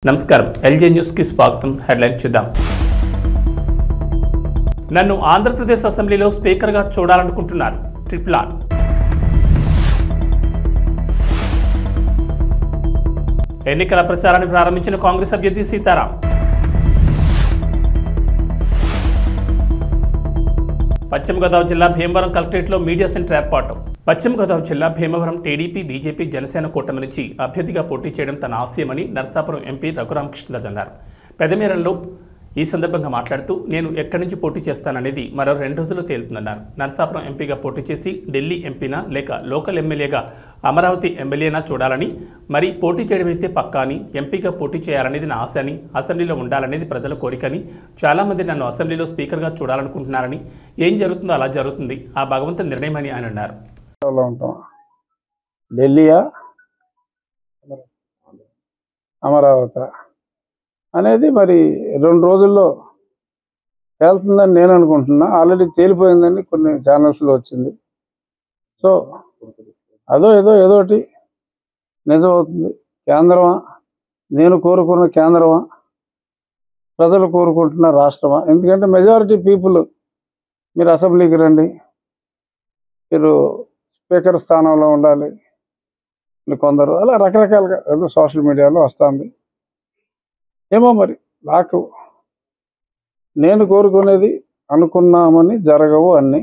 నమస్కారం LJ news కి స్వాగతం. హెడ్లైన్ చూద్దాం. నన్ను ఆంధ్రప్రదేశ్ అసెంబ్లీలో స్పీకర్ గా చూడాలనుకుంటున్నారు ట్రిపుల్ ఆర్. ఎన్నికల ప్రచారాన్ని ప్రారంభించిన కాంగ్రెస్ అభ్యర్థి సీతారాం. పశ్చిమ గోదావరి జిల్లా భీమవరం కలెక్టరేట్లో మీడియా సెంటర్ ఏర్పాటు. పశ్చిమ గోదావరి జిల్లా భీమవరం టీడీపీ, బీజేపీ, జనసేన కూటమి నుంచి అభ్యర్థిగా పోటీ చేయడం తన ఆశయమని నరసాపురం ఎంపీ రఘురామకృష్ణరాజు అన్నారు. పెదమేరంలో ఈ సందర్భంగా మాట్లాడుతూ నేను ఎక్కడి నుంచి పోటీ చేస్తాననేది మరో 2 రోజుల్లో తేలుతుందన్నారు. నరసాపురం ఎంపీగా పోటీ చేసి ఢిల్లీ ఎంపీనా లేక లోకల్ ఎమ్మెల్యేగా అమరావతి ఎమ్మెల్యేనా చూడాలని, మరి పోటీ చేయడం అయితే పక్కా అని, ఎంపీగా పోటీ చేయాలనేది నా ఆశ అని, అసెంబ్లీలో ఉండాలనేది ప్రజల కోరికని, చాలామంది నన్ను అసెంబ్లీలో స్పీకర్గా చూడాలనుకుంటున్నారని, ఏం జరుగుతుందో అలా జరుగుతుంది, ఆ భగవంతుని నిర్ణయమని ఆయన అన్నారు. ఢిల్లీయా అమరావతి అనేది మరి 2 రోజుల్లో తేలుతుందని నేను అనుకుంటున్నా. ఆల్రెడీ తేలిపోయిందని కొన్ని ఛానల్స్లో వచ్చింది. సో ఏదోటి నిజమవుతుంది. కేంద్రమా, నేను కోరుకున్న కేంద్రమా, ప్రజలు కోరుకుంటున్న రాష్ట్రమా? ఎందుకంటే మెజారిటీ పీపుల్ మీరు అసెంబ్లీకి రండి, మీరు స్పీకర్ స్థానంలో ఉండాలి, కొందరు అలా రకరకాలుగా ఏదో సోషల్ మీడియాలో వస్తుంది. ఏమో మరి నాకు నేను కోరుకునేది అనుకున్నామని జరగవు అన్నీ,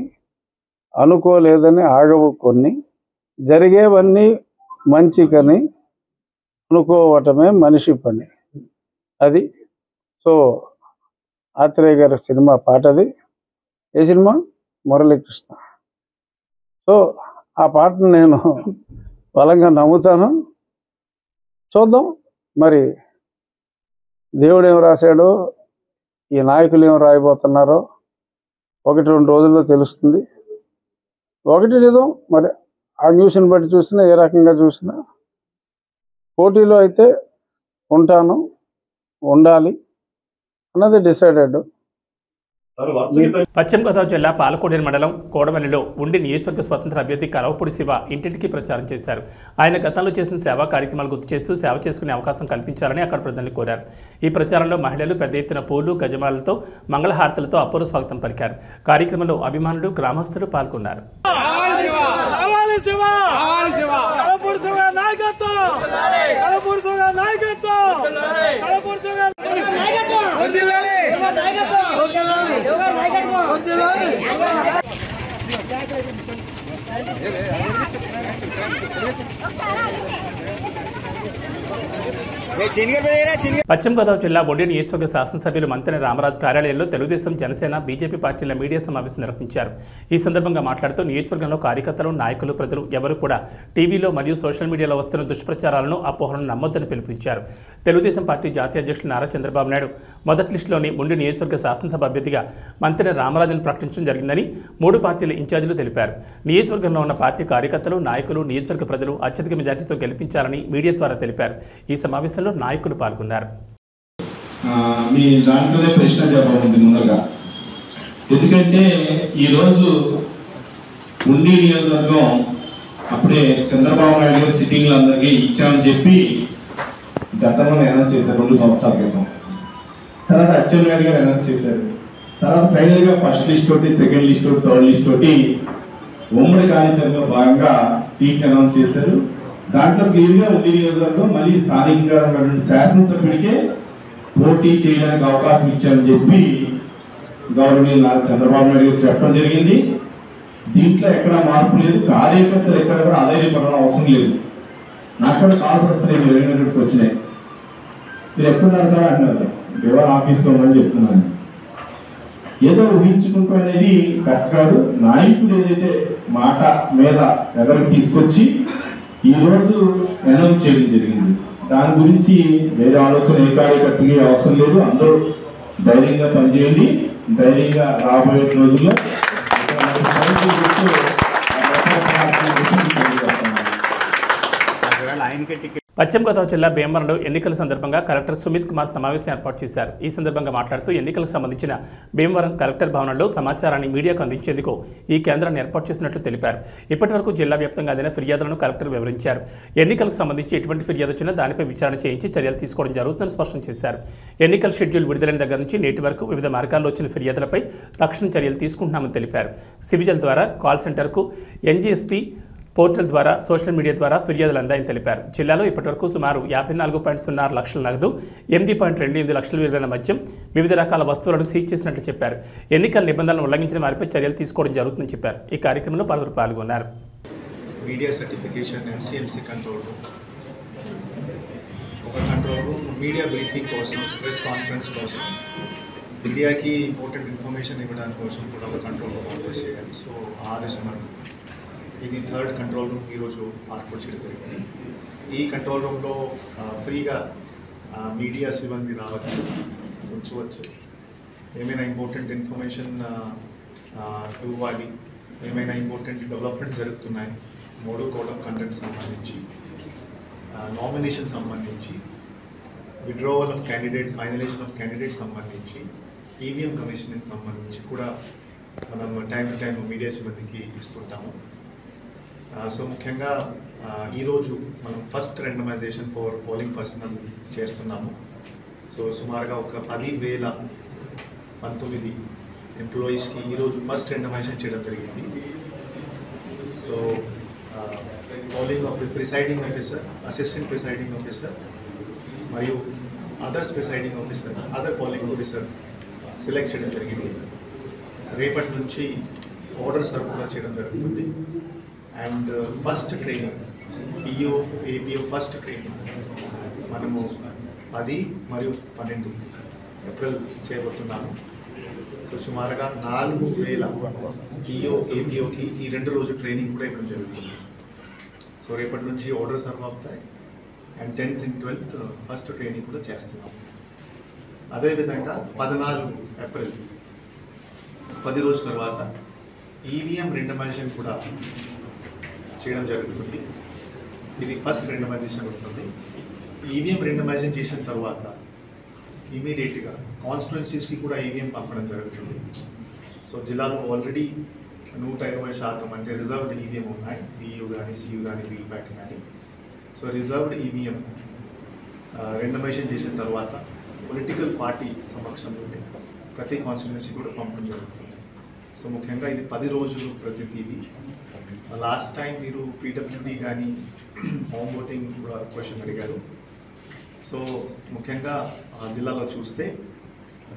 అనుకోలేదని ఆగవు కొన్ని, జరిగేవన్నీ మంచికని అనుకోవటమే మనిషి పని. అది సో ఆత్రేయ గారి సినిమా పాటది. ఏ సినిమా? మురళీకృష్ణ. సో ఆ పాటను నేను బలంగా నమ్ముతాను. చూద్దాం మరి దేవుడు ఏం రాశాడో, ఈ నాయకులు ఏం రాయబోతున్నారో 1-2 రోజుల్లో తెలుస్తుంది. ఒకటి నిజం, మరి ఆ న్యూస్ని బట్టి చూసినా, ఏ రకంగా చూసినా పోటీలో అయితే ఉంటాను, ఉండాలి అన్నది డిసైడెడ్. పశ్చిమ గోదావరి జిల్లా పాలకోడేరు మండలం కోడవల్లిలో ఉండి నియోజకవర్గ స్వతంత్ర అభ్యర్థి కలవపూడి శివ ఇంటింటికి ప్రచారం చేశారు. ఆయన గతంలో చేసిన సేవా కార్యక్రమాలు గుర్తు చేస్తూ సేవ చేసుకునే అవకాశం కల్పించాలని అక్కడ ప్రజల్ని కోరారు. ఈ ప్రచారంలో మహిళలు పెద్ద ఎత్తున పూలు, గజమాలతో, మంగళహారతులతో అపూర్వ స్వాగతం పలికారు. కార్యక్రమంలో అభిమానులు, గ్రామస్తులు పాల్గొన్నారు. పశ్చిమ గోదావరి జిల్లా బొండి నియోజకవర్గ శాసనసభ్యులు మంతెన రామరాజు కార్యాలయంలో తెలుగుదేశం, జనసేన, బీజేపీ పార్టీల మీడియా సమావేశం నిర్వహించారు. ఈ సందర్భంగా మాట్లాడుతూ నియోజకవర్గంలో కార్యకర్తలు, నాయకులు, ప్రజలు ఎవరు కూడా టీవీలో మరియు సోషల్ మీడియాలో వస్తున్న దుష్ప్రచారాలను, అపోహలను నమ్మొద్దని పిలుపునిచ్చారు. తెలుగుదేశం పార్టీ జాతీయ అధ్యక్షులు నారా చంద్రబాబు నాయుడు మొదటి లిస్టులోని బొండి నియోజకవర్గ శాసనసభ అభ్యర్థిగా మంతెన రామరాజును ప్రకటించడం జరిగిందని 3 పార్టీల ఇన్ఛార్జీలు తెలిపారు. నియోజకవర్గంలో ఉన్న పార్టీ కార్యకర్తలు, నాయకులు, నియోజకవర్గ ప్రజలు అత్యధిక మెజార్టీతో గెలిపించాలని మీడియా ద్వారా తెలిపారు. ఈ సమావేశంలో నాయకులు పాల్గొన్నారు. మీ దాంట్లోనే ప్రశ్న జవాబు ఉంది ముందుగా. ఎందుకంటే ఈరోజు ఉండి నియోజకవర్గం అప్పుడే చంద్రబాబు నాయుడు గారు సిట్టింగ్లు అందరికీ ఇచ్చామని చెప్పి గతంలో అనౌన్స్ చేశారు 2 సంవత్సరాల క్రితం. తర్వాత అచ్చెన్నాయుడు గారు అనౌన్స్ చేశారు. తర్వాత ఫైనల్గా ఫస్ట్ లిస్ట్ తోటి, సెకండ్ లిస్ట్ తోటి, థర్డ్ లిస్ట్ తోటి ఉమ్మడి కార్యాచరణలో భాగంగా సీట్లు అనౌన్స్ చేశారు. దాంట్లో క్లియర్గా ఉండి నియోజకవర్గం మళ్ళీ స్థానికంగా ఉన్నటువంటి శాసనసభ్యుడికే పోటీ చేయడానికి అవకాశం ఇచ్చామని చెప్పి గవర్నమెంట్ నారా చంద్రబాబు నాయుడు గారు చెప్పడం జరిగింది. దీంట్లో ఎక్కడ మార్పు లేదు. కార్యకర్తలు ఎక్కడ కూడా ఆదాయపడడం అవసరం లేదు. నాకు కూడా కాల్స్ వస్తున్నాయి, మీరు వెళ్ళినట్టుకు వచ్చినాయి. మీరు ఎక్కడున్నారు సార్ అంటున్నారు, దేవాల ఆఫీస్లో ఉందని చెప్తున్నాను. ఏదో ఊహించుకుంటూ అనేది కరెక్ట్ కాదు. నాయకుడు ఏదైతే మాట మీద ఎవరికి తీసుకొచ్చి ఈరోజు అనౌన్స్ చేయడం జరిగింది, దాని గురించి వేరే ఆలోచన ఏ కార్యకర్తకి అవసరం లేదు. అందరూ ధైర్యంగా పనిచేయండి. ధైర్యంగా రాబోయే రోజుల్లో పశ్చిమ గోదావరి జిల్లా భీమవరంలో ఎన్నికల సందర్భంగా కలెక్టర్ సుమిత్ కుమార్ సమావేశం ఏర్పాటు చేశారు. ఈ సందర్భంగా మాట్లాడుతూ ఎన్నికలకు సంబంధించిన భీమవరం కలెక్టర్ భవనంలో సమాచారాన్ని మీడియాకు అందించేందుకు ఈ కేంద్రాన్ని ఏర్పాటు చేసినట్లు తెలిపారు. ఇప్పటివరకు జిల్లా వ్యాప్తంగా అందిన ఫిర్యాదులను కలెక్టర్ వివరించారు. ఎన్నికలకు సంబంధించి ఎటువంటి ఫిర్యాదు వచ్చినా దానిపై విచారణ చేయించి చర్యలు తీసుకోవడం జరుగుతుందని స్పష్టం చేశారు. ఎన్నికల షెడ్యూల్ విడుదలైన దగ్గర నుంచి నేటి వరకు వివిధ మార్గాల్లో వచ్చిన ఫిర్యాదులపై తక్షణ చర్యలు తీసుకుంటున్నామని తెలిపారు. సివిజిల్ ద్వారా కాల్ సెంటర్కు, ఎన్జీఎస్పీ పోర్టల్ ద్వారా, సోషల్ మీడియా ద్వారా ఫిర్యాదులు అందాయని తెలిపారు. జిల్లాలో ఇప్పటివరకు సుమారు 54.06 లక్షల నగదు, 8.28 లక్షల విలువైన మద్యం, వివిధ రకాల వస్తువులను సీజ్ చేసినట్లు చెప్పారు. ఎన్నికల నిబంధనలను ఉల్లంఘించిన వారిపై చర్యలు తీసుకోవడం జరుగుతుందని చెప్పారు. ఈ కార్యక్రమంలో పలువురు పాల్గొన్నారు. Media certification, MCMC control room, ఒక కంట్రోల్ రూమ్ మీడియా బ్రీఫింగ్ కోసం, ప్రెస్ కాన్ఫరెన్స్ కోసం, మీడియాకి ఇంపార్టెంట్ ఇన్ఫర్మేషన్ ఇవ్వడానికి కోసం కూడా ఒక కంట్రోల్ రూమ్ ఆర్డర్ చేయాలి. సో ఆదేశం ఇది 3rd కంట్రోల్ రూమ్ ఈరోజు ఏర్పాటు చేయడం జరిగింది. ఈ కంట్రోల్ రూమ్లో ఫ్రీగా మీడియా సిబ్బంది రావచ్చు, ఉంచవచ్చు. ఏమైనా ఇంపార్టెంట్ ఇన్ఫర్మేషన్ ఇవ్వాలి, ఏమైనా ఇంపార్టెంట్ డెవలప్మెంట్ జరుగుతున్నాయి, మోడల్ కోడ్ ఆఫ్ కండక్ట్ సంబంధించి, నామినేషన్ సంబంధించి, withdrawal of candidate, finalisation of candidate సంబంధించి, ఈవీఎం కమిషనింగ్ సంబంధించి కూడా మనం టైం టు టైం మీడియా సిబ్బందికి ఇస్తుంటాము. సో ముఖ్యంగా ఈరోజు మనం first randomization for polling personnel చేస్తున్నాము. సో సుమారుగా ఒక 10,019 ఎంప్లాయీస్కి ఈరోజు ఫస్ట్ రెండమైజేషన్ చేయడం జరిగింది. So polling presiding officer, assistant presiding officer మరియు others presiding officer, other polling officer select చేయడం జరిగింది. రేపటి నుంచి ఆర్డర్ సర్కులర్ చేయడం జరుగుతుంది. And first training, PO APO first training మనము 10 మరియు 12 ఏప్రిల్ చేయబోతున్నాము. సో సుమారుగా 4,000 పిఓ ఏపీఓకి ఈ 2 రోజు ట్రైనింగ్ కూడా ఇవ్వడం జరుగుతుంది. సో రేపటి నుంచి ఆర్డర్ సర్వ్ అవుతాయి. And 10th and 12th first training కూడా చేస్తున్నాము. అదేవిధంగా 14 ఏప్రిల్ 10 రోజుల తర్వాత ఈవీఎం రెండమైజేషన్ కూడా చేయడం జరుగుతుంది. ఇది ఫస్ట్ రెండమైజేషన్ ఉంటుంది. ఈవీఎం రెండమైజేషన్ చేసిన తర్వాత ఇమీడియట్గా కాన్స్టిట్యున్సీస్కి కూడా ఈవీఎం పంపడం జరుగుతుంది. సో జిల్లాలో ఆల్రెడీ 120% అంటే రిజర్వ్డ్ ఈవీఎం ఉన్నాయి, బియూ కానీ, సియూ కానీ, వీల్ప్యాట్ కానీ. సో రిజర్వ్డ్ ఈవీఎం రెండమైజేషన్ చేసిన తర్వాత పొలిటికల్ పార్టీ సమక్షంలో ప్రతి కాన్స్టిట్యున్సీ కూడా పంపడం జరుగుతుంది. సో ముఖ్యంగా ఇది 10 రోజులు ప్రసిద్ధి. ఇది లాస్ట్ టైం మీరు పీడబ్ల్యూడీ కానీ హోమ్ ఓటింగ్ కూడా క్వశ్చన్ అడిగారు. సో ముఖ్యంగా జిల్లాలో చూస్తే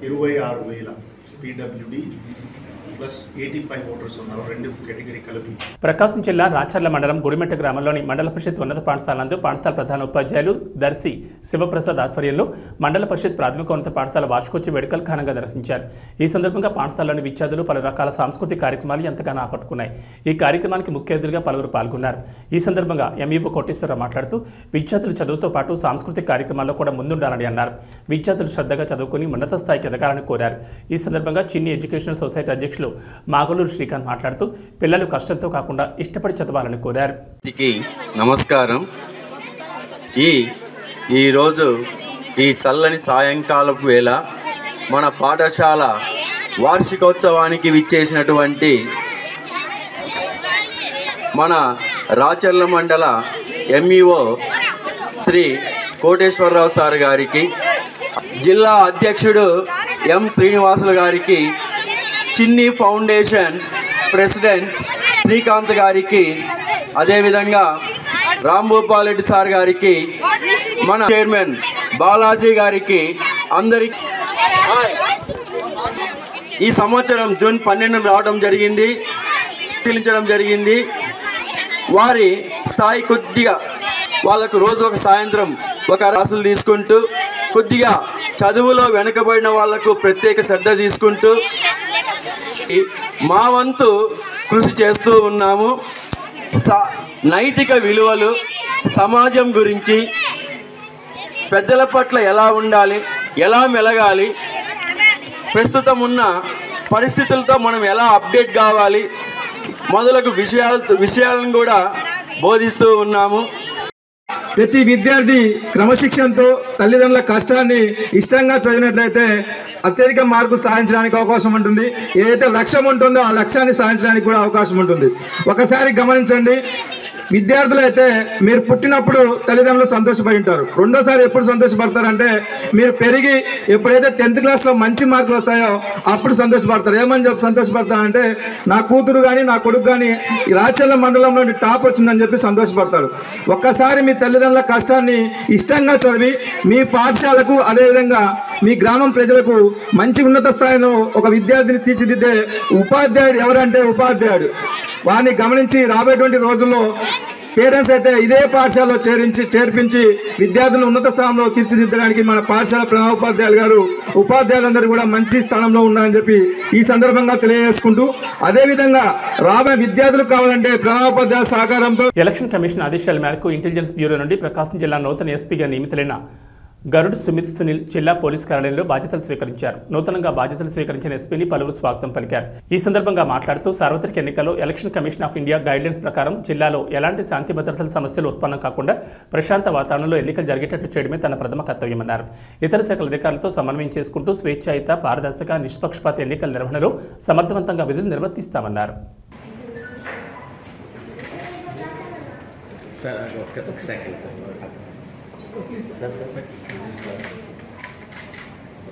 26,000 పీడబ్ల్యూడీ ప్లస్ 85 ఓటర్స్ ఉన్నారు, 2 కేటగిరీ కలిపి. ప్రకాశం జిల్లా రాచర్ల మండలం గుడిమెట్ట గ్రామంలోని మండల పరిషత్ ఉన్నత పాఠశాల నందు పాఠశాల ప్రధాన ఉపాధ్యాయులు దర్శి శివప్రసాద్ ఆధ్వర్యంలో మండల పరిషత్ ప్రాథమిక ఉన్నత పాఠశాల వార్షికోత్సవ వేడుకలు ఘనంగా నిర్వహించారు. ఈ సందర్భంగా పాఠశాలలోని విద్యార్థులు పలు రకాల సాంస్కృతిక కార్యక్రమాలు ఎంతగానో ఆకట్టుకున్నాయి. ఈ కార్యక్రమానికి ముఖ్య అతిథులుగా పలువురు పాల్గొన్నారు. ఈ సందర్భంగా ఎంఈఓ కోటేశ్వరరావు మాట్లాడుతూ విద్యార్థులు చదువుతో పాటు సాంస్కృతిక కార్యక్రమాల్లో కూడా ముందుండాలని అన్నారు. విద్యార్థులు శ్రద్ధగా చదువుకుని ఉన్నత స్థాయికి ఎదగాలని కోరారు. ఈ సందర్భంగా చిన్ని ఎడ్యుకేషనల్ సొసైటీ అధ్యక్షులు మాగలూరు శ్రీకాంత్ మాట్లాడుతూ పిల్లలు కష్టంతో కాకుండా ఇష్టపడి చదవాలని కోరారు. నమస్కారం. ఈరోజు ఈ చల్లని సాయంకాలపు వేళ మన పాఠశాల వార్షికోత్సవానికి విచ్చేసినటువంటి మన రాచర్ల మండల ఎంఈఓ శ్రీ కోటేశ్వరరావు సార్ గారికి, జిల్లా అధ్యక్షుడు ఎం శ్రీనివాసులు గారికి, చిన్ని ఫౌండేషన్ ప్రెసిడెంట్ శ్రీకాంత్ గారికి, అదేవిధంగా రాంభూపాల్ రెడ్డి సార్ గారికి, మన చైర్మన్ బాలాజీ గారికి, అందరికి ఈ సంవత్సరం జూన్ 12 రావడం జరిగింది, పిలించడం జరిగింది. వారి స్థాయి కొద్దిగా వాళ్ళకు రోజు ఒక సాయంత్రం ఒక రాసులు తీసుకుంటూ కొద్దిగా చదువులో వెనుకబడిన వాళ్లకు ప్రత్యేక శ్రద్ధ తీసుకుంటూ మా వంతు కృషి చేస్తూ ఉన్నాము. నైతిక విలువలు, సమాజం గురించి, పెద్దల పట్ల ఎలా ఉండాలి, ఎలా మెలగాలి, ప్రస్తుతం ఉన్న పరిస్థితులతో మనం ఎలా అప్డేట్ కావాలి మొదలగు విషయాలను కూడా బోధిస్తూ ఉన్నాము. ప్రతి విద్యార్థి క్రమశిక్షణతో తల్లిదండ్రుల కష్టాన్ని ఇష్టంగా చదివినట్లయితే అత్యధిక మార్కులు సాధించడానికి అవకాశం ఉంటుంది. ఏదైతే లక్ష్యం ఉంటుందో ఆ లక్ష్యాన్ని సాధించడానికి కూడా అవకాశం ఉంటుంది. ఒకసారి గమనించండి, విద్యార్థులు అయితే మీరు పుట్టినప్పుడు తల్లిదండ్రులు సంతోషపడి ఉంటారు. రెండోసారి ఎప్పుడు సంతోషపడతారంటే మీరు పెరిగి ఎప్పుడైతే 10th క్లాస్లో మంచి మార్కులు వస్తాయో అప్పుడు సంతోషపడతారు. ఏమని చెప్పి సంతోషపడతారంటే నా కూతురు కానీ నా కొడుకు కానీ రాచర్ల మండలంలో టాప్ వచ్చిందని చెప్పి సంతోషపడతారు. ఒక్కసారి మీ తల్లిదండ్రుల కష్టాన్ని ఇష్టంగా చదివి మీ పాఠశాలకు అదేవిధంగా మీ గ్రామం ప్రజలకు మంచి ఉన్నత స్థాయిలో ఒక విద్యార్థిని తీర్చిదిద్దే ఉపాధ్యాయుడు ఎవరంటే ఉపాధ్యాయుడు. వారిని గమనించి రాబోయేటువంటి రోజుల్లో పేరెంట్స్ అయితే ఇదే పాఠశాలలో చేర్పించి విద్యార్థులను ఉన్నత స్థానంలో తీర్చిదిద్దడానికి మన పాఠశాల ప్రధానోపాధ్యాయులు గారు ఉపాధ్యాయులందరూ కూడా మంచి స్థానంలో ఉన్నారని చెప్పి ఈ సందర్భంగా తెలియజేసుకుంటూ, అదేవిధంగా రాబోయే విద్యార్థులు కావాలంటే ప్రధానోపాధ్యాయుల సహకారంతో ఎలక్షన్ కమిషన్ ఆదేశాల మేరకు ఇంటెలిజెన్స్ బ్యూరో నుండి ప్రకాశం జిల్లా నూతన ఎస్పీగా నియమితులైన గరుడ్ సుమిత్ సునీల్ జిల్లా పోలీస్ కార్యాలయంలో బాధ్యతలు స్వీకరించారు. నూతనంగా బాధ్యతలు స్వీకరించిన ఎస్పీని పలువురు స్వాగతం పలికారు. ఈ సందర్భంగా మాట్లాడుతూ సార్వత్రిక ఎన్నికల్లో election commission of India guidelines ప్రకారం జిల్లాలో ఎలాంటి శాంతి భద్రతల సమస్యలు ఉత్పన్నం కాకుండా ప్రశాంత వాతావరణంలో ఎన్నికలు జరిగేటట్లు చేయడమే తన ప్రథమ కర్తవ్యమన్నారు. ఇతర శాఖల అధికారులతో సమన్వయం చేసుకుంటూ స్వేచ్ఛాయుత, పారదర్శక, నిష్పక్షపాత ఎన్నికల నిర్వహణలో సమర్థవంతంగా విధులు నిర్వర్తిస్తామన్నారు.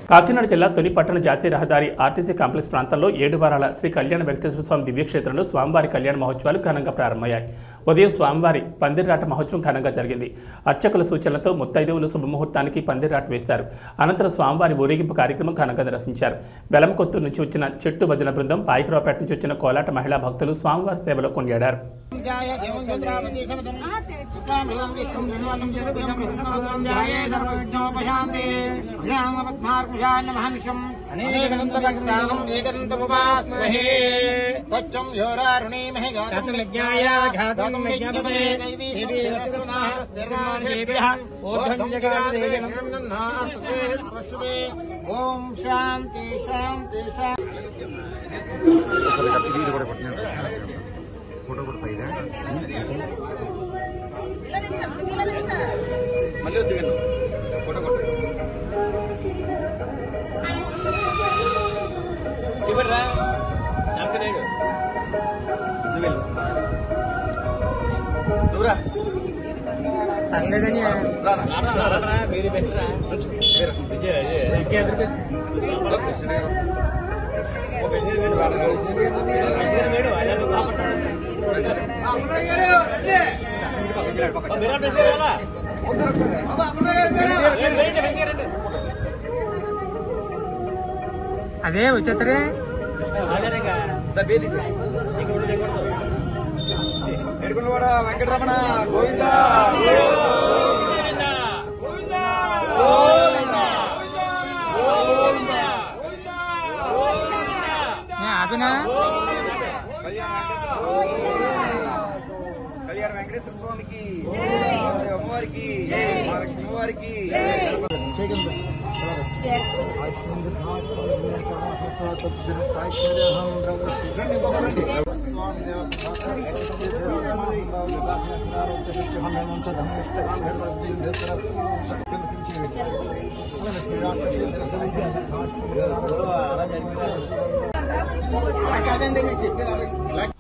కాకినాడ జిల్లా తొలి పట్టణ జాతీయ రహదారి ఆర్టీసీ కాంప్లెక్స్ ప్రాంతంలో 7 వారాల శ్రీ కళ్యాణ వెంకటేశ్వర స్వామి దివ్యక్షేత్రంలో స్వామివారి కళ్యాణ మహోత్సవాలు ఘనంగా ప్రారంభమయ్యాయి. ఉదయం స్వామివారి పందిర్రాట మహోత్సవం ఘనంగా జరిగింది. అర్చకుల సూచనలతో ముత్తైదువులు శుభముహూర్తానికి పందిర్రాట వేశారు. అనంతరం స్వామివారి ఊరేగింపు కార్యక్రమం ఘనంగా నిర్వహించారు. బెలంకొత్తూరు నుంచి వచ్చిన చెట్టు భజన బృందం, పాయికరావుపేట నుంచి వచ్చిన కోలాట మహిళా భక్తులు స్వామివారి సేవలో కొనియాడారు. ఓం శాంతి శాంతి ఫోటో కూడా పైదా మళ్ళీ వద్దు ఫోటో కొట్టు చివరిరా శాంతినాయుడు నువ్వురా పర్లేదని మీరు పెట్టరా అదే వచ్చేతరే ఎడుకున్నవాడ వెంకటరమణ గోవింద ఆపినా కళ్యాణ వెంకటేశ్వర స్వామికి, అమ్మవారికి, మహాలక్ష్మి అమ్మవారికి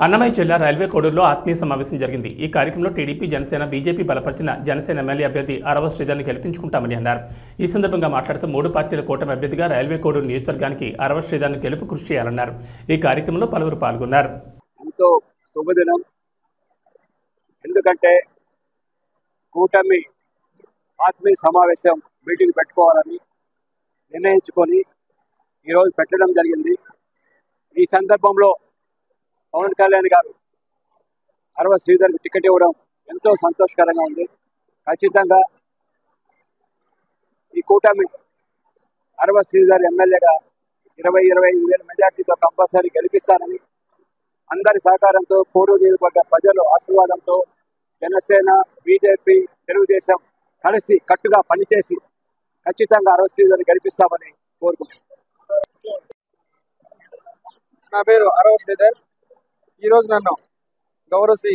అన్నమయ్య జిల్లా రైల్వే కోడూరులో ఆత్మీయ సమావేశం జరిగింది. ఈ కార్యక్రమంలో టీడీపీ, జనసేన, బీజేపీ బలపరిచిన జనసేన ఎమ్మెల్యే అభ్యర్థి అరవ శ్రీధర్ని గెలిపించుకుంటామని అన్నారు. ఈ సందర్భంగా మాట్లాడుతూ 3 పార్టీల కూటమి అభ్యర్థిగా రైల్వే కోడూరు నియోజకవర్గానికి అరవ శ్రీధర్ని గెలుపు కృషి చేయాలన్నారు. ఈ కార్యక్రమంలో పలువురు పాల్గొన్నారు. ఎంతో శుభదినం. ఎందుకంటే కూటమి ఆత్మీయ సమావేశం మీటింగ్ పెట్టుకోవాలని నిర్ణయించుకొని ఈరోజు పెట్టడం జరిగింది. ఈ సందర్భంలో పవన్ కళ్యాణ్ గారు అరవ శ్రీధర్కి టికెట్ ఇవ్వడం ఎంతో సంతోషకరంగా ఉంది. ఖచ్చితంగా ఈ కూటమి అరవ శ్రీధర్ ఎమ్మెల్యేగా 20-25 వేల మెజార్టీతో కంపల్సరీ గెలిపిస్తానని, అందరి సహకారంతో, కోడూరు నియోజకవర్గ ప్రజల ఆశీర్వాదంతో జనసేన, బీజేపీ, తెలుగుదేశం కలిసి కట్టుగా పనిచేసి ఖచ్చితంగా అరవ శ్రీధర్ని గెలిపిస్తామని కోరుకుంటున్నాను. నా పేరు అరవ శ్రీధర్. ఈరోజు నన్ను గౌరవ శ్రీ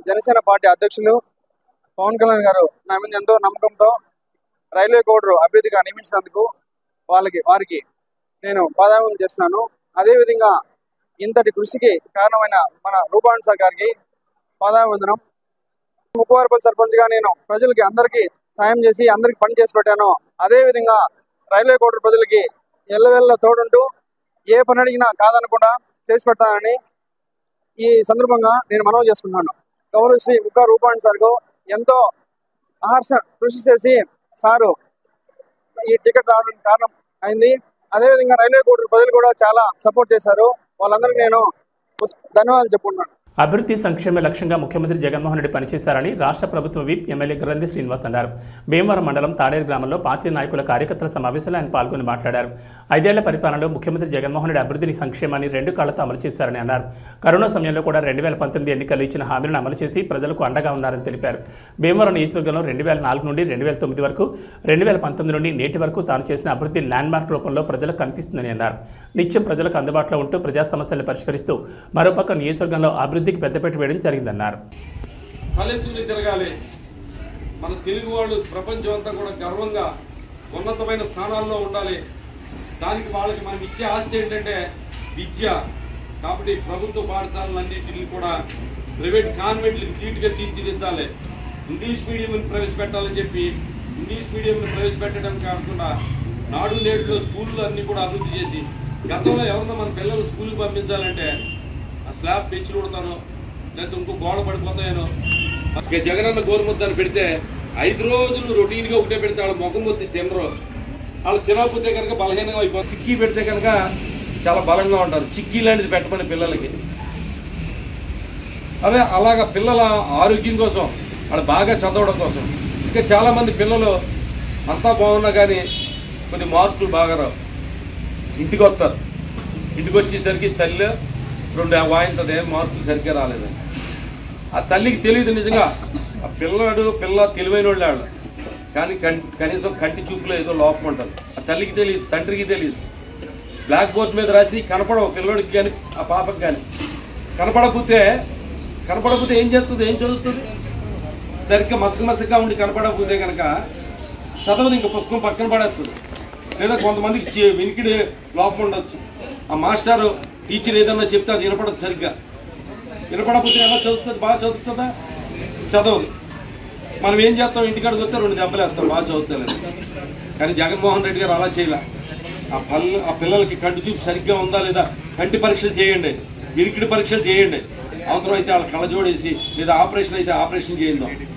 జనసేన పార్టీ అధ్యక్షులు పవన్ కళ్యాణ్ గారు నా మీద ఎంతో నమ్మకంతో రైల్వే కోడరు అభ్యర్థిగా నియమించినందుకు వారికి నేను పాదాభివందనం చేస్తున్నాను. అదేవిధంగా ఇంతటి కృషికి కారణమైన మన రూపాణి సార్ గారికి పాదాభివందనం. ముప్పవరపల్లి సర్పంచ్గా నేను ప్రజలకి అందరికీ సాయం చేసి అందరికి పని చేసి పెట్టాను. అదేవిధంగా రైల్వే కోడరు ప్రజలకి ఎల్లవెల్ల తోడుంటూ ఏ పని అడిగినా కాదనకుండా చేసి పెడతానని ఈ సందర్భంగా నేను మనవి చేసుకున్నాను. గౌరవ శ్రీ ముక్కా రూపాణి సార్కు ఎంతో అహర్ష కృషి చేసి సారు ఈ టికెట్ రావడానికి కారణం అయింది. అదేవిధంగా రైల్వే కోడరు ప్రజలు కూడా చాలా సపోర్ట్ చేశారు. వాళ్ళందరికీ నేను ధన్యవాదాలు చెప్పుకున్నాను. అభివృద్ధి సంక్షేమ లక్ష్యంగా ముఖ్యమంత్రి జగన్మోహన్ రెడ్డి పనిచేశారని రాష్ట్ర ప్రభుత్వ విప్ ఎమ్మెల్యే గ్రంథి శ్రీనివాస్ అన్నారు. భీమవరం మండలం తాడేరు గ్రామంలో పార్టీ నాయకుల కార్యకర్తల సమావేశంలో ఆయన పాల్గొని మాట్లాడారు. 5 ఏళ్ల పరిపాలనలో ముఖ్యమంత్రి జగన్మోహన్ రెడ్డి అభివృద్ధిని సంక్షేమాన్ని 2 కాళ్లతో అమలు చేశారని అన్నారు. కరోనా సమయంలో కూడా 2019 ఎన్నికల్లో ఇచ్చిన హామీలను అమలు చేసి ప్రజలకు అండగా ఉన్నారని తెలిపారు. భీమవరం నియోజకవర్గంలో 2004 నుండి 2009 వరకు 2019 నుండి నేటి వరకు తాను చేసిన అభివృద్ధి ల్యాండ్మార్క్ రూపంలో ప్రజలకు కనిపిస్తుందని అన్నారు. నిత్యం ప్రజలకు అందుబాటులో ఉంటూ ప్రజా సమస్యలను పరిష్కరిస్తూ మరోపక్క నియోజకవర్గంలో అభివృద్ధికి పెద్దపీట వేయడం జరిగిందన్నారు. తలెత్తుని తిరగాలి. మన తెలుగు వాళ్ళు ప్రపంచం అంతా కూడా గర్వంగా ఉన్నతమైన స్థానాల్లో ఉండాలి. దానికి వాళ్ళకి మనం ఇచ్చే ఆస్తి ఏంటంటే విద్య. కాబట్టి ప్రభుత్వ పాఠశాలలన్నింటినీ కూడా ప్రైవేట్ కాన్వెంట్లకు ధీటుగా తీర్చిదిద్దాలి. ఇంగ్లీష్ మీడియంని ప్రవేశపెట్టాలని చెప్పి ఇంగ్లీష్ మీడియంని ప్రవేశపెట్టడం కాకుండా నాడు నేడులో స్కూళ్ళు అన్నీ కూడా అభివృద్ధి చేసి గతంలో ఎవరన్నా మన పిల్లలు స్కూల్కి పంపించాలంటే స్లాబ్ పెంచులు కొడతాను లేకపోతే ఇంకో గోడ పడిపోతాయనో. జగనన్న గోరుముద్దని పెడితే 5 రోజులు రొటీన్గా ఒకటే పెడితే వాళ్ళు ముఖం మొత్తి తినరు. వాళ్ళు తినకపోతే కనుక బలహీనంగా అయిపోతారు. చిక్కీ పెడితే కనుక చాలా బలంగా ఉంటారు. చిక్కీ లాంటిది పెట్టమని పిల్లలకి. అదే అలాగా పిల్లల ఆరోగ్యం కోసం వాళ్ళు బాగా చదవడం కోసం. ఇంకా చాలామంది పిల్లలు అంతా బాగున్నా కానీ కొన్ని మార్కులు బాగా రావు. ఇంటికి వస్తారు. ఇంటికి వచ్చేసరికి తల్లి 2 వాయింతదే మార్కులు సరిగ్గా రాలేదని. ఆ తల్లికి తెలియదు నిజంగా. ఆ పిల్ల తెలివైన వాళ్ళు కానీ కనీసం కంటి చూపులో ఏదో లోపం ఉంటుంది. ఆ తల్లికి తెలియదు, తండ్రికి తెలియదు. బ్లాక్ బోర్డ్ మీద రాసి కనపడవు పిల్లోడికి కానీ ఆ పాపకి కానీ. కనపడకపోతే ఏం చేస్తుంది, ఏం చదువుతుంది? సరిగ్గా మసకగా ఉండి కనపడకపోతే కనుక చదవదు. ఇంకా పుస్తకం పక్కన పడేస్తుంది. లేదా కొంతమందికి వినికిడి లోపం ఉండొచ్చు. ఆ మాస్టారు టీచర్ ఏదన్నా చెప్తే అది వినపడదు. సరిగ్గా వినపడకపోతే ఎలా చదువుతుంది? బాగా చదువుతుందా? చదవదు. మనం ఏం చేస్తాం? ఇంటికాడికి వస్తే 2 దెబ్బలు వేస్తాం బాగా చదువుతాలేదు. కానీ జగన్మోహన్ రెడ్డి గారు అలా చేయాల. ఆ పిల్లలకి కంటి చూపు సరిగ్గా ఉందా లేదా కంటి పరీక్షలు చేయండి, వినికిడి పరీక్షలు చేయండి. అవసరం అయితే వాళ్ళ కళ్ళజోడేసి లేదా ఆపరేషన్ అయితే ఆపరేషన్ చేయండి.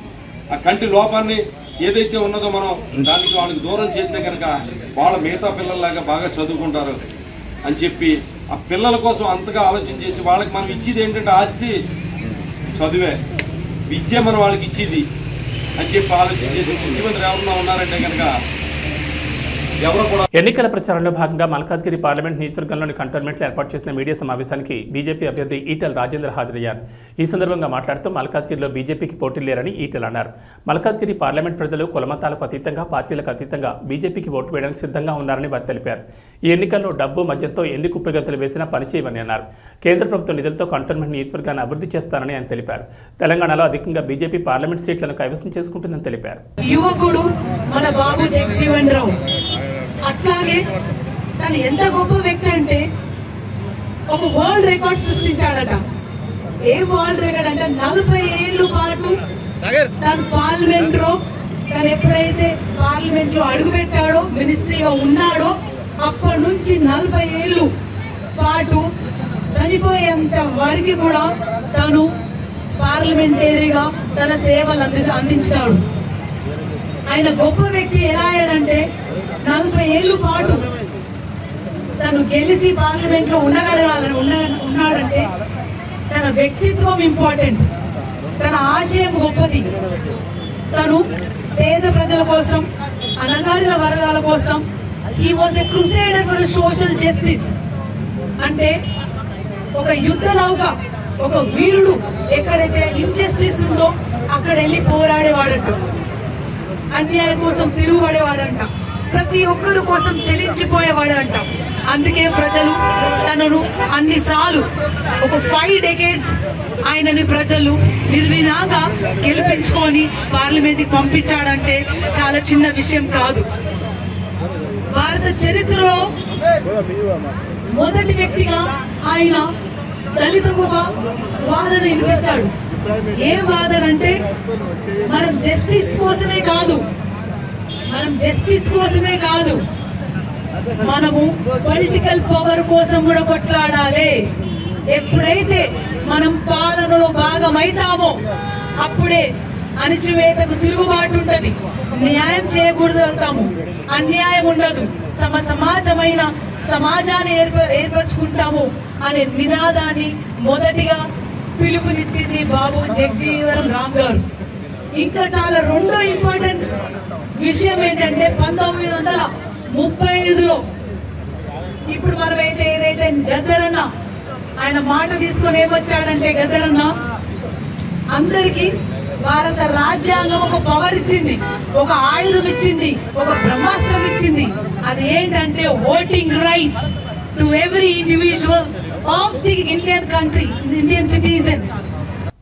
ఆ కంటి లోపాన్ని ఏదైతే ఉన్నదో మనం దానికి వాళ్ళకి దూరం చేస్తే కనుక వాళ్ళ మిగతా పిల్లల్లాగా బాగా చదువుకుంటారు అని చెప్పి ఆ పిల్లల కోసం అంతగా ఆలోచన చేసి వాళ్ళకి మనం ఇచ్చేది ఏంటంటే ఆస్తి చదువే, విద్య మనం వాళ్ళకి ఇచ్చేది అని చెప్పి ఆలోచన చేసి ముఖ్యమంత్రి ఎవరన్నా ఉన్నారంటే కనుక ఎన్నికల ప్రచారంలో భాగంగా మల్కాజ్గిరి పార్లమెంట్ నియోజకవర్గంలోని కంటోన్మెంట్లో ఏర్పాటు చేసిన మీడియా సమావేశానికి బీజేపీ అభ్యర్థి ఈటెల రాజేంద్ర హాజరయ్యారు. ఈ సందర్భంగా మాట్లాడుతూ మల్కాజ్గిరిలో బీజేపీకి పోటీ లేరని ఈటెల అన్నారు. మల్కాజ్గిరి పార్లమెంట్ ప్రజలు కులమతాలకు అతీతంగా పార్టీలకు అతీతంగా బీజేపీకి ఓటు వేయడానికి సిద్ధంగా ఉన్నారని వారు తెలిపారు. ఈ ఎన్నికల్లో డబ్బు మద్యంతో ఎన్ని కుప్పిగంతులు వేసినా పనిచేయమని అన్నారు. కేంద్ర ప్రభుత్వ నిధులతో కంటోన్మెంట్ నియోజకవర్గాన్ని అభివృద్ధి చేస్తారని ఆయన తెలిపారు. తెలంగాణలో అధికంగా బీజేపీ పార్లమెంట్ సీట్లను కైవసం చేసుకుంటుందని తెలిపారు. యువకుడు మన బాబు జగజీవన్ రావు అట్లాగే తను ఎంత గొప్ప వ్యక్తి అంటే ఒక వరల్డ్ రికార్డ్ సృష్టించాడట. ఏ వరల్డ్ రికార్డ్ అంటే 40 ఏళ్ల పాటు తను పార్లమెంట్ లో తను ఎప్పుడైతే పార్లమెంట్ లో అడుగు పెట్టాడో మినిస్ట్రీగా ఉన్నాడో అప్పటి నుంచి 40 ఏళ్ల పాటు చనిపోయేంత వరకు కూడా తను పార్లమెంటరీగా తన సేవలు అందించాడు. ఆయన గొప్ప వ్యక్తి ఎలా అయ్యాడంటే 40 ఏళ్ల పాటు తను గెలిచి పార్లమెంట్ లో ఉన్నాడంటే తన వ్యక్తిత్వం ఇంపార్టెంట్, తన ఆశయం గొప్పది. తను పేద ప్రజల కోసం, అణగారిన వర్గాల కోసం he was a crusader for social justice. అంటే ఒక యుద్ధ నౌక, ఒక వీరుడు ఎక్కడైతే ఇన్జస్టిస్ ఉందో అక్కడ వెళ్ళి పోరాడేవాడంట, అన్యాయం కోసం తిరుగుబడేవాడంట. ప్రతి ఒక్కరు కోసం చెలించిపోయేవాడు అంటాం. అందుకే ప్రజలు తనను అన్నిసార్లు ఒక 5 decades ఆయనని ప్రజలు నిర్వినాగా గెలిపించుకొని పార్లమెంట్ కి పంపించాడంటే చాలా చిన్న విషయం కాదు. భారత చరిత్రలో మొదటి వ్యక్తిగా ఆయన దళితులకు వాదన వినిపించాడు. ఏం వాదన అంటే మనం జస్టిస్ కోసమే కాదు మనము పొలిటికల్ పవర్ కోసం కూడా కొట్లాడాలి. ఎప్పుడైతే మనం పాలనలో భాగమైతామో అప్పుడే అణచివేతకు తిరుగుబాటు ఉంటది, న్యాయం చేయకూడదు, అన్యాయం ఉండదు, సమాజమైన సమాజాన్ని ఏర్పరచుకుంటాము అనే నినాదాన్ని మొదటిగా పిలుపునిచ్చింది బాబు జగజీవన్ రామ్ గారు. ఇంకా చాలా రెండో ఇంపార్టెంట్ విషయం ఏంటంటే 1935లో ఇప్పుడు మనమైతే ఏదైతే గద్దరన్న ఆయన మాట తీసుకొని ఏమొచ్చాడంటే, గద్దరన్న అందరికీ భారత రాజ్యాంగం ఒక పవర్ ఇచ్చింది, ఒక ఆయుధం ఇచ్చింది, ఒక బ్రహ్మాస్త్రం ఇచ్చింది. అది ఏంటంటే voting rights to every individual of the Indian country, Indian citizen.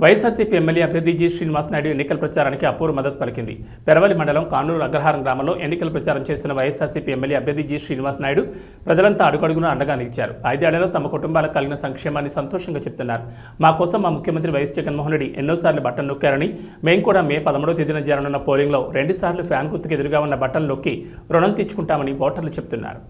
YSRCP MLA అభ్యర్థి జి శ్రీనివాస్ నాయుడు ఎన్నికల ప్రచారానికి అపూర్వ మద్దతు పలికింది. పెరవలి మండలం కానూరు అగ్రహారం గ్రామంలో ఎన్నికల ప్రచారం చేస్తున్న వైఎస్ఆర్సీపీ ఎమ్మెల్యే అభ్యర్థి జి శ్రీనివాస్ నాయుడు ప్రజలంతా అడుగడుగునా అండగా నిలిచారు. 5 ఏళ్లలో తమ కుటుంబాలకు కలిగిన సంక్షేమాన్ని సంతోషంగా చెప్తున్నారు. మా కోసం మా ముఖ్యమంత్రి వైఎస్ జగన్మోహన్ రెడ్డి ఎన్నోసార్లు బట్టలు నొక్కారని, మేము కూడా మే 13వ తేదీన జరగనున్న పోలింగ్లో 2 సార్లు ఫ్యాన్ గుర్తుకు ఎదురుగా ఉన్న బట్టలు నొక్కి రుణం తీర్చుకుంటామని ఓటర్లు చెప్తున్నారు.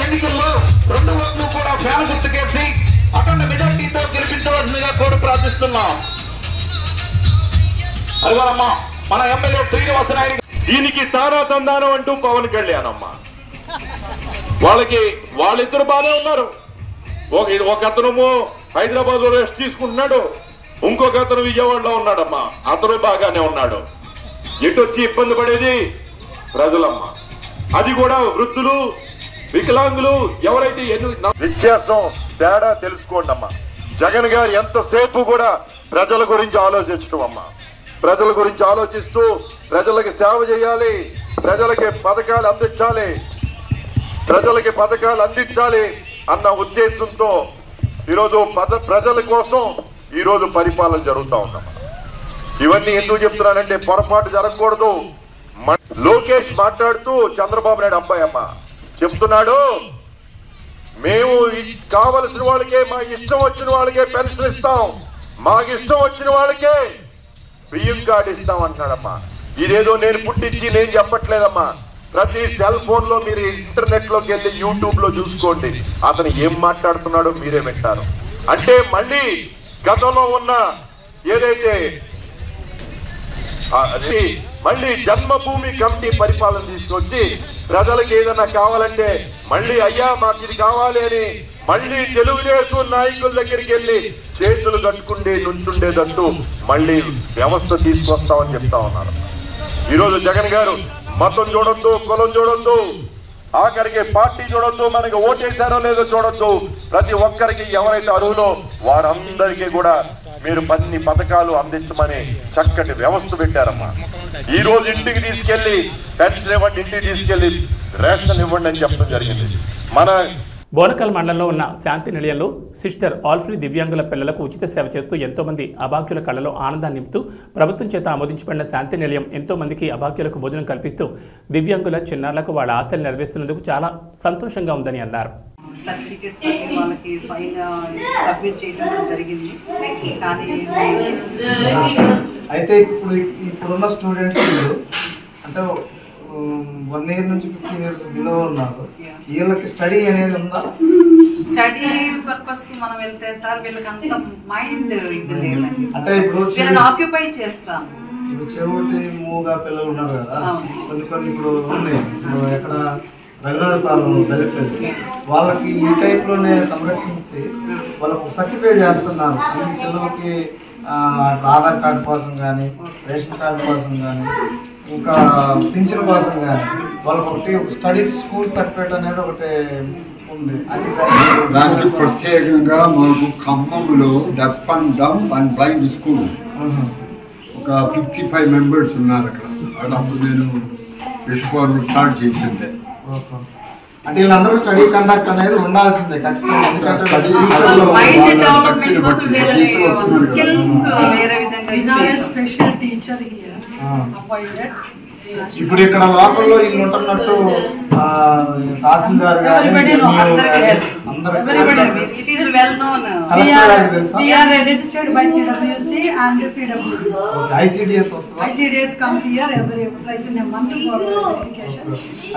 ఎన్నికల్లో 2 ఓట్లు కూడా ఫ్యాన్ గుర్తుకేసి అఖండ మెజార్టీతో గెలిపించవలసిందిగా కోరి ప్రార్థిస్తున్నాం. అదిగోనమ్మా మన ఎమ్మెల్యే శ్రీనివాస నాయుడు. దీనికి సారా తందానం అంటూ పవన్ కళ్యాణ్ అమ్మా, వాళ్ళిద్దరు బాగానే ఉన్నారు. ఒక అతను హైదరాబాద్ లో రెస్ట్ తీసుకుంటున్నాడు, ఇంకొక అతను విజయవాడలో ఉన్నాడమ్మా, అతను బాగానే ఉన్నాడు. ఎటొచ్చి ఇబ్బంది పడేది ప్రజలమ్మా, అది కూడా వృద్ధులు, వికలాంగులు, ఎవరైతే వ్యత్యాసం తేడా తెలుసుకోండి అమ్మా. జగన్ గారు ఎంతసేపు కూడా ప్రజల గురించి ఆలోచించడం అమ్మా, ప్రజల గురించి ఆలోచిస్తూ ప్రజలకి సేవ చేయాలి, ప్రజలకి పథకాలు అందించాలి అన్న ఉద్దేశంతో ఈరోజు ప్రజల కోసం ఈరోజు పరిపాలన జరుగుతూ ఉందమ్మా. ఇవన్నీ ఎందుకు చెప్తున్నానంటే పొరపాటు జరగకూడదు. లోకేష్ మాట్లాడుతూ చంద్రబాబు నాయుడు అబ్బాయి అమ్మ చెప్తున్నాడు, మేము కావలసిన వాళ్ళకే, మాకు ఇష్టం వచ్చిన వాళ్ళకే పెన్షన్ ఇస్తాం, మాకు ఇష్టం వచ్చిన వాళ్ళకే బియ్యం కార్డు ఇస్తాం అంటున్నాడమ్మా. ఇదేదో నేను పుట్టించి నేను చెప్పట్లేదమ్మా. ప్రతి సెల్ ఫోన్ లో మీరు ఇంటర్నెట్ లోకి వెళ్ళి యూట్యూబ్ లో చూసుకోండి, అతను ఏం మాట్లాడుతున్నాడో మీరే వింటారు. అంటే మళ్ళీ గతంలో ఉన్న ఏదైతే మళ్ళీ జన్మభూమి కమిటీ పరిపాలన తీసుకొచ్చి ప్రజలకు ఏదైనా కావాలంటే మళ్ళీ అయ్యా మాకు ఇది కావాలి అని మళ్ళీ తెలుగుదేశం నాయకుల దగ్గరికి వెళ్ళి చేతులు కట్టుకుంటే నుంచుండేటట్టు మళ్ళీ వ్యవస్థ తీసుకొస్తామని చెప్తా ఉన్నారు. ఈరోజు జగన్ గారు మతం చూడొద్దు, కులం చూడొద్దు, ఆఖరికి పార్టీ చూడొద్దు, మనకి ఓటేశారో లేదో చూడొద్దు, ప్రతి ఒక్కరికి ఎవరైతే అర్హులో వారందరికీ కూడా మీరు అన్ని పథకాలు అందించమని చక్కటి వ్యవస్థ పెట్టారమ్మా. ఈ రోజు ఇంటికి తీసుకెళ్లి పెన్షన్ ఇవ్వండి, ఇంటికి తీసుకెళ్లి రేషన్ ఇవ్వండి అని చెప్పడం జరిగింది. మన బోనకల్ మండలంలో ఉన్న శాంతి నిలయంలో సిస్టర్ ఆల్ఫ్రీ దివ్యాంగుల పిల్లలకు ఉచిత సేవ చేస్తూ ఎంతోమంది అభాగ్యుల కళ్ళలో ఆనందాన్ని నింపుతూ ప్రభుత్వం చేత ఆమోదించబడిన శాంతి నిలయం ఎంతోమందికి అభాగ్యులకు భోజనం కల్పిస్తూ దివ్యాంగుల చిన్నారులకు వాళ్ళ ఆశలు నెరవేరుస్తున్నందుకు చాలా సంతోషంగా ఉందని అన్నారు. సర్టిఫికేట్స్ అన్ని వాళ్ళకి ఫైల్ సబ్మిట్ చేయడం జరిగింది. కానీ అయితే ఇప్పుడున్న స్టూడెంట్స్ అంటే 1 year నుంచి 15 years బిలో ఉన్నారు, వీళ్ళకి స్టడీ అనేది ఉందా? స్టడీ పర్పస్ కి మనం వెళ్తే సార్ వీళ్ళకి అంత మైండ్ ఇది లేదండి. అంటే ఇప్పుడు ఆక్యుపై చేస్తాం. ఇప్పుడు చెవుటి మూగా పిల్లలు ఉన్నారు కదా, కొన్ని ఇప్పుడు ఉన్నాయి, ఎక్కడ రఘునాథపాలెం దళితులు వాళ్ళకి ఈ టైప్ లోనే సంరక్షించి వాళ్ళకు సర్టిఫై చేస్తున్నారు. ఈ పిల్లలకి ఆధార్ కార్డు కోసం కానీ, రేషన్ కార్డు కోసం కానీ ఇంకా పింఛన్ కోసం కానీ వాళ్ళకి ఒకటి స్టడీస్ స్కూల్ సర్టిఫికేట్ అనేది ఒకటి ఉంది. అది దానికి ప్రత్యేకంగా మాకు ఖమ్మంలో deaf and dump and blind school ఒక 55 మెంబర్స్ ఉన్నారు అక్కడ. అప్పుడు నేను విశ్వపౌర్ణం స్టార్ట్ చేసిందే. అంటే వీళ్ళందరూ స్టడీ కండక్ట్ అనేది ఉండాల్సిందే ఖచ్చితంగా. ఇప్పుడు ఇక్కడ లోకల్లో వీళ్ళు ఉంటున్నట్టు తహసీల్దార్ గారు ICDS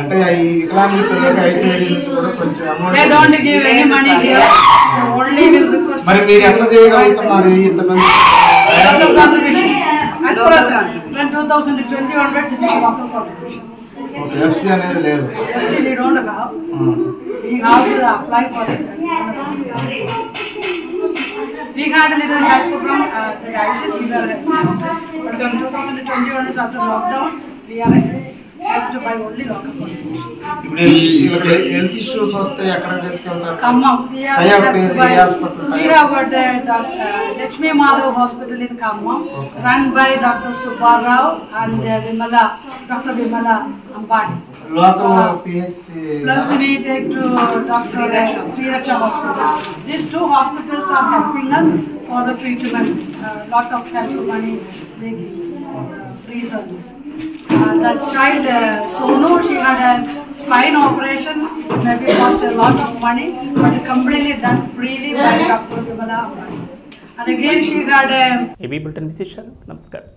అంటే ఈ వికలాంగుల పిల్లలకి ICDS కూడా కొంచెం మరి మీరు ఎట్లా చేయగలుగుతున్నారు ఇంతమంది? 2020 onwards it is local contribution. FC అనేది లేదు. FC they don't have. We have to apply for it. We had a little help from the diocese either, but from 2020 onwards after lockdown we are have to buy only local contribution. ఇప్పుడు health issues వస్తే ఎక్కడ తీసుకెళ్తారు? Khammam. We have got the Lakshmi Madhav Hospital in Khammam, run by Dr. Subbarao and Dr. Vimala Ambani. Local PHC. Plus we take to Dr. Sriracha Hospital. These two hospitals are helping us for the treatment. Lot of help money they give free service. That child Sonu, she had a spine operation, maybe cost a lot of money, but completely done freely by Dr. Vimala Ambani. And again she had a... AV Bulletin విశేషాలు. నమస్కారం.